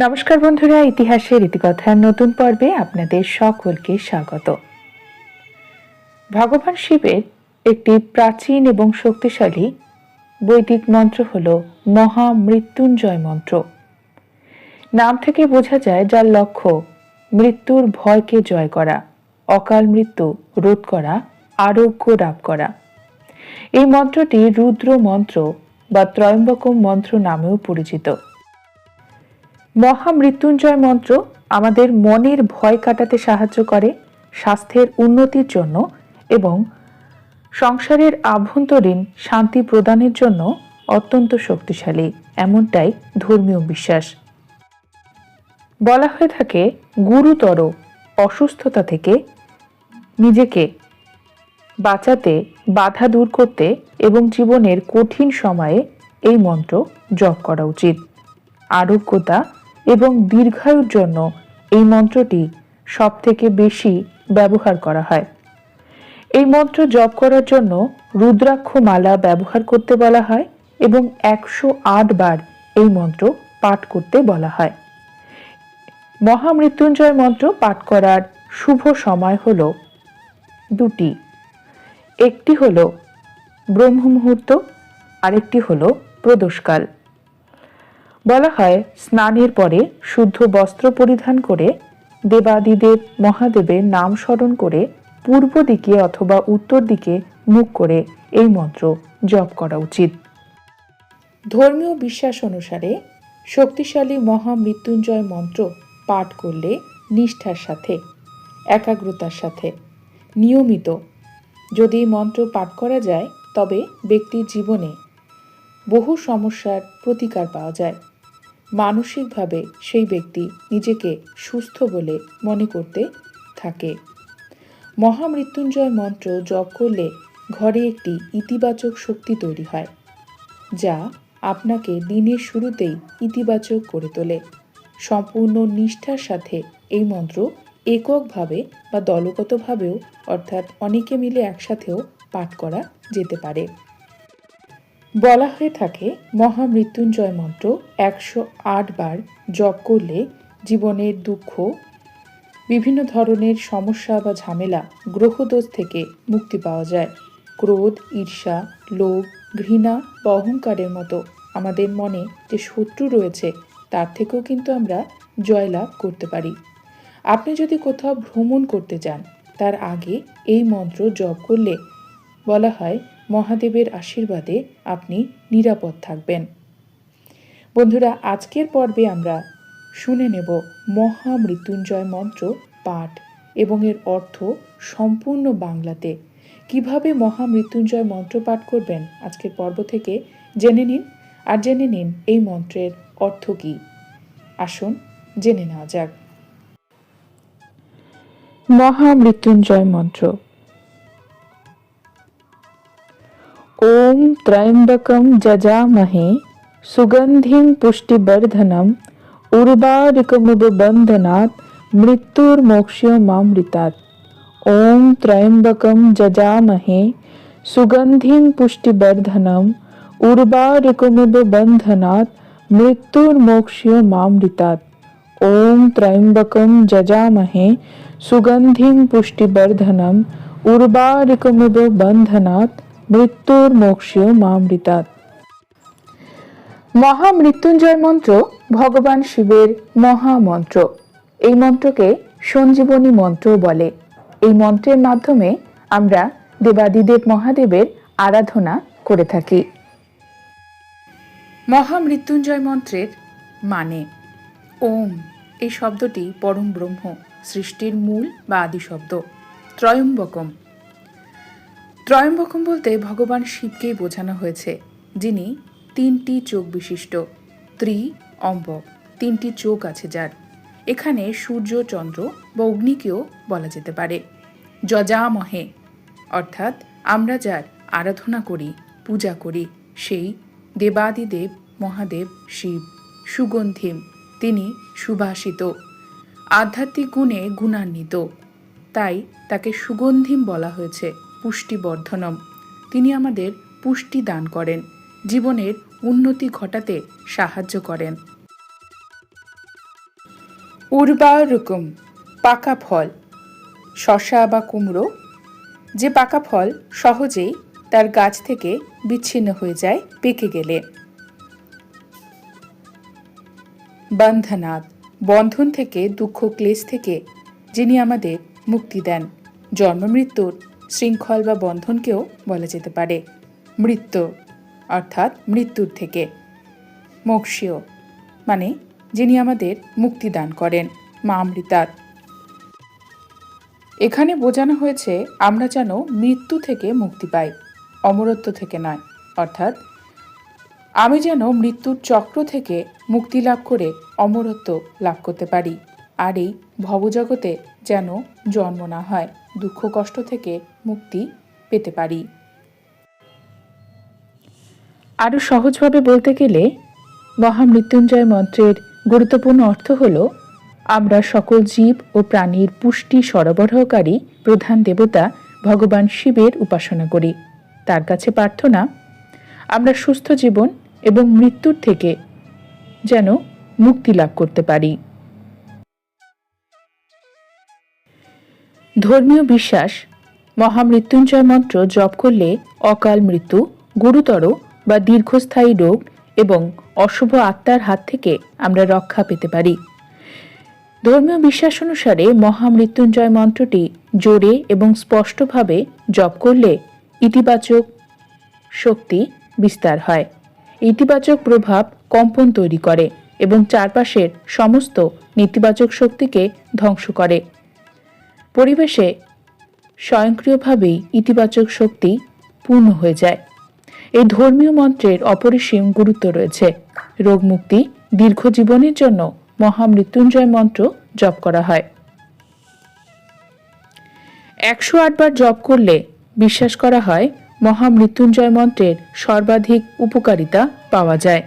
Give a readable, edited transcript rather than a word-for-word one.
নমস্কার বন্ধুরা, ইতিহাসের ইতিকথার নতুন পর্বে আপনাদের সকলকে স্বাগত। ভগবান শিবের একটি প্রাচীন এবং শক্তিশালী বৈদিক মন্ত্র হল মহামৃত্যুঞ্জয় মন্ত্র। নাম থেকে বোঝা যায় যার লক্ষ্য মৃত্যুর ভয়কে জয় করা, অকাল মৃত্যু রোধ করা, আরোগ্য লাভ করা। এই মন্ত্রটি রুদ্র মন্ত্র বা ত্রয়ম্বকম মন্ত্র নামেও পরিচিত। মহামৃত্যুঞ্জয় মন্ত্র আমাদের মনের ভয় কাটাতে সাহায্য করে, স্বাস্থ্যের উন্নতির জন্য এবং সংসারের আভ্যন্তরীণ শান্তি প্রদানের জন্য অত্যন্ত শক্তিশালী, এমনটাই ধর্মীয় বিশ্বাস। বলা হয়ে থাকে গুরুতর অসুস্থতা থেকে নিজেকে বাঁচাতে, বাধা দূর করতে এবং জীবনের কঠিন সময়ে এই মন্ত্র জপ করা উচিত। আরোগ্যতা এবং দীর্ঘায়ুর জন্য এই মন্ত্রটি সবথেকে বেশি ব্যবহার করা হয়। এই মন্ত্র জপ করার জন্য রুদ্রাক্ষ মালা ব্যবহার করতে বলা হয় এবং 108 বার এই মন্ত্র পাঠ করতে বলা হয়। মহামৃত্যুঞ্জয় মন্ত্র পাঠ করার শুভ সময় হল দুটি। একটি হল ব্রহ্ম মুহূর্ত, আরেকটি হল প্রদোষকাল। বলা হয় স্নানের পরে শুদ্ধ বস্ত্র পরিধান করে দেবাদিদেব মহাদেবের নাম স্মরণ করে পূর্ব দিকে অথবা উত্তর দিকে মুখ করে এই মন্ত্র জপ করা উচিত। ধর্মীয় বিশ্বাস অনুসারে শক্তিশালী মহামৃত্যুঞ্জয় মন্ত্র পাঠ করলে নিষ্ঠার সাথে, একাগ্রতার সাথে, নিয়মিত যদি মন্ত্র পাঠ করা যায় তবে ব্যক্তির জীবনে বহু সমস্যার প্রতিকার পাওয়া যায়। মানসিকভাবে সেই ব্যক্তি নিজেকে সুস্থ বলে মনে করতে থাকে। মহামৃত্যুঞ্জয় মন্ত্র জপ করলে ঘরে একটি ইতিবাচক শক্তি তৈরি হয়, যা আপনাকে দিনের শুরুতেই ইতিবাচক করে তোলে। সম্পূর্ণ নিষ্ঠার সাথে এই মন্ত্র এককভাবে বা দলগতভাবেও অর্থাৎ অনেকে মিলে একসাথেও পাঠ করা যেতে পারে। বলা হয়ে থাকে মহামৃত্যুঞ্জয় মন্ত্র 108 বার জপ করলে জীবনের দুঃখ, বিভিন্ন ধরনের সমস্যা বা ঝামেলা, গ্রহদোষ থেকে মুক্তি পাওয়া যায়। ক্রোধ, ঈর্ষা, লোভ, ঘৃণা বা অহংকারের মতো আমাদের মনে যে শত্রু রয়েছে তার থেকেও কিন্তু আমরা জয়লাভ করতে পারি। আপনি যদি কোথাও ভ্রমণ করতে যান তার আগে এই মন্ত্র জপ করলে বলা হয় মহাদেবের আশীর্বাদে আপনি নিরাপদ থাকবেন। বন্ধুরা, আজকের পর্বে আমরা শুনে নেব মহামৃত্যুঞ্জয় মন্ত্র পাঠ এবং এর অর্থ সম্পূর্ণ বাংলাতে। কিভাবে মহামৃত্যুঞ্জয় মন্ত্র পাঠ করবেন আজকের পর্ব থেকে জেনে নিন, আর জেনে নিন এই মন্ত্রের অর্থ কী। আসুন জেনে নেওয়া যাক। মহামৃত্যুঞ্জয় মন্ত্র। ওম ত্র্যম্বকম যজামহে সুগন্ধিম পুষ্টিবর্ধনম উর্বারুকমিব বন্ধনাৎ মৃত্যুর্মোক্ষয়মামৃতাৎ। ওম ত্র্যম্বকম যজামহে সুগন্ধিম পুষ্টিবর্ধনম উর্বারুকমিব বন্ধনাৎ মৃত্যুর্মোক্ষয়মামৃতাৎ। ওম ত্র্যম্বকম যজামহে সুগন্ধিম পুষ্টিবর্ধনম উর্বারুকমিব বন্ধনাৎ মৃত্যুর্মোক্ষয়মামৃতাৎ। মহামৃত্যুঞ্জয় মন্ত্র ভগবান শিবের মহামন্ত্র। এই মন্ত্রকে সঞ্জীবনী মন্ত্র বলে। এই মন্ত্রের মাধ্যমে আমরা দেবাদিদেব মহাদেবের আরাধনা করে থাকি। মহামৃত্যুঞ্জয় মন্ত্রের মানে ওম। এই শব্দটি পরম ব্রহ্ম, সৃষ্টির মূল বা আদি শব্দ। ত্রয়ম্বকম। ত্রয়ম্বকম বলতে ভগবান শিবকেই বোঝানো হয়েছে, যিনি 3টি চোখ বিশিষ্ট। ত্রি-অম্বক, 3টি চোখ আছে যার। এখানে সূর্য, চন্দ্র বা অগ্নিকেও বলা যেতে পারে। যজামহে অর্থাৎ আমরা যার আরাধনা করি, পূজা করি, সেই দেবাদিদেব মহাদেব শিব। সুগন্ধিম, তিনি সুবাসিত, আধ্যাত্মিক গুণে গুণান্বিত, তাই তাকে সুগন্ধিম বলা হয়েছে। পুষ্টিবর্ধনম, তিনি আমাদের পুষ্টি দান করেন, জীবনের উন্নতি ঘটাতে সাহায্য করেন। উর্বারুকুম, পাকা ফল। শসা বা কুমড়ো, যে পাকা ফল সহজেই তার গাছ থেকে বিচ্ছিন্ন হয়ে যায় পেকে গেলে। বন্ধনাথ, বন্ধন থেকে, দুঃখ ক্লেশ থেকে যিনি আমাদের মুক্তি দেন। জন্ম মৃত্যুর শৃঙ্খল বা বন্ধনকেও বলা যেতে পারে। মৃত্যু অর্থাৎ মৃত্যুর থেকে। মোক্ষীয় মানে যিনি আমাদের মুক্তি দান করেন, মা অমৃতাৎ। এখানে বোঝানো হয়েছে আমরা যেন মৃত্যু থেকে মুক্তি পাই, অমরত্ব থেকে নয়। অর্থাৎ আমি যেন মৃত্যুর চক্র থেকে মুক্তি লাভ করে অমরত্ব লাভ করতে পারি, আর এই ভবজগতে যেন জন্ম না হয়, দুঃখ কষ্ট থেকে মুক্তি পেতে পারি। আরও সহজভাবে বলতে গেলে মহামৃত্যুঞ্জয় মন্ত্রের গুরুত্বপূর্ণ অর্থ হল আমরা সকল জীব ও প্রাণীর পুষ্টি সরবরাহকারী প্রধান দেবতা ভগবান শিবের উপাসনা করি। তার কাছে প্রার্থনা আমরা সুস্থ জীবন এবং মৃত্যুর থেকে যেন মুক্তি লাভ করতে পারি। ধর্মীয় বিশ্বাস, মহামৃত্যুঞ্জয় মন্ত্র জপ করলে অকাল মৃত্যু, গুরুতর বা দীর্ঘস্থায়ী রোগ এবং অশুভ আত্মার হাত থেকে আমরা রক্ষা পেতে পারি। ধর্মীয় বিশ্বাস অনুসারে মহামৃত্যুঞ্জয় মন্ত্রটি জোরে এবং স্পষ্টভাবে জপ করলে ইতিবাচক শক্তি বিস্তার হয়। ইতিবাচক প্রভাব কম্পন তৈরি করে এবং চারপাশের সমস্ত নেতিবাচক শক্তিকে ধ্বংস করে। পরিবেশে স্বয়ংক্রিয়ভাবেই ইতিবাচক শক্তি পূর্ণ হয়ে যায়। এই ধর্মীয় মন্ত্রের অপরিসীম গুরুত্ব রয়েছে। রোগমুক্তি, দীর্ঘ জীবনের জন্য মহামৃত্যুঞ্জয় মন্ত্র জপ করা হয়। 108 বার জপ করলে বিশ্বাস করা হয় মহামৃত্যুঞ্জয় মন্ত্রের সর্বাধিক উপকারিতা পাওয়া যায়।